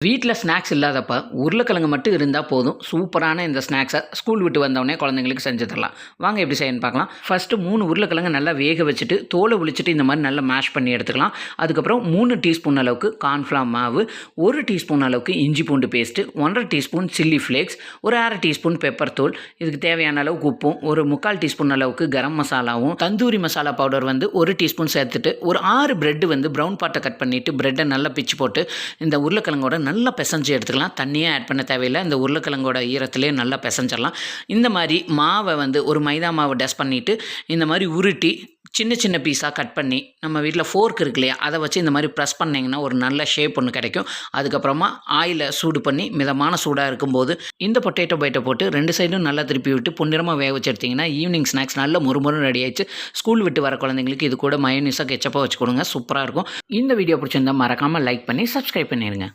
வீட்டில் ஸ்நாக்ஸ் இல்லாதப்ப உருளைக்கிழங்கு மட்டும் இருந்தால் போதும். சூப்பரான இந்த ஸ்நாக்ஸை ஸ்கூல் விட்டு வந்தோடனே குழந்தைங்களுக்கு செஞ்சு தரலாம். வாங்க எப்படி செய்யணும்னு பார்க்கலாம். ஃபஸ்ட்டு 3 உருளைக்கிழங்கு நல்லா வேக வச்சுட்டு தோலை உளிச்சிட்டு இந்த மாதிரி நல்லா மேஷ் பண்ணி எடுத்துக்கலாம். அதுக்கப்புறம் 3 டீஸ்பூன் அளவுக்கு கார்ன்ஃப்ளவர் மாவு, 1 டீஸ்பூன் அளவுக்கு இஞ்சி பூண்டு பேஸ்ட்டு, 1.5 டீஸ்பூன் சில்லி ஃப்ளேக்ஸ், ஒரு 1/2 டீஸ்பூன் பெப்பர் தூள், இதுக்கு தேவையான அளவுக்கு உப்பும், ஒரு 3/4 டீஸ்பூன் அளவுக்கு கரம் மசாலாவும், தந்தூரி மசாலா பவுடர் 1 டீஸ்பூன் சேர்த்துட்டு, ஒரு 6 பிரெட்டு ப்ரௌன் பார்ட்டை கட் பண்ணிவிட்டு பிரெட்டை நல்லா பிச்சு போட்டு இந்த உருளைக்கிழங்கோட நல்லா பிசைஞ்சு எடுத்துக்கலாம். தண்ணியாக ஆட் பண்ண தேவையில்லை. இந்த உருளைக்கிழங்கோட ஈரத்திலே நல்லா பிசைஞ்சிடலாம். இந்த மாதிரி மாவை ஒரு மைதா மாவை டஸ்ட் பண்ணிவிட்டு இந்த மாதிரி உருட்டி சின்ன சின்ன பீஸாக கட் பண்ணி நம்ம வீட்டில் ஃபோர்க் இருக்கு இல்லையா, அதை வச்சு இந்த மாதிரி ப்ரெஸ் பண்ணிங்கன்னா ஒரு நல்ல ஷேப் ஒன்று கிடைக்கும். அதுக்கப்புறமா ஆயிலை சூடு பண்ணி மிதமான சூடாக இருக்கும்போது இந்த பொட்டேட்டோ பைட்டை போட்டு 2 சைடும் நல்லா திருப்பி விட்டு பொன்னிறமாக வேக வச்சு எடுத்திங்கன்னா ஈவினிங் ஸ்நாக்ஸ் நல்ல முறுமுறு ரெடி ஆயிடுச்சு. ஸ்கூல் விட்டு வர குழந்தைங்களுக்கு இது கூட மயோனீஸாக கெச்சப்பாக வச்சு கொடுங்க. சூப்பராக இருக்கும். இந்த வீடியோ பிடிச்சிருந்தால் மறக்காமல் லைக் பண்ணி சப்ஸ்கிரைப் பண்ணிடுங்க.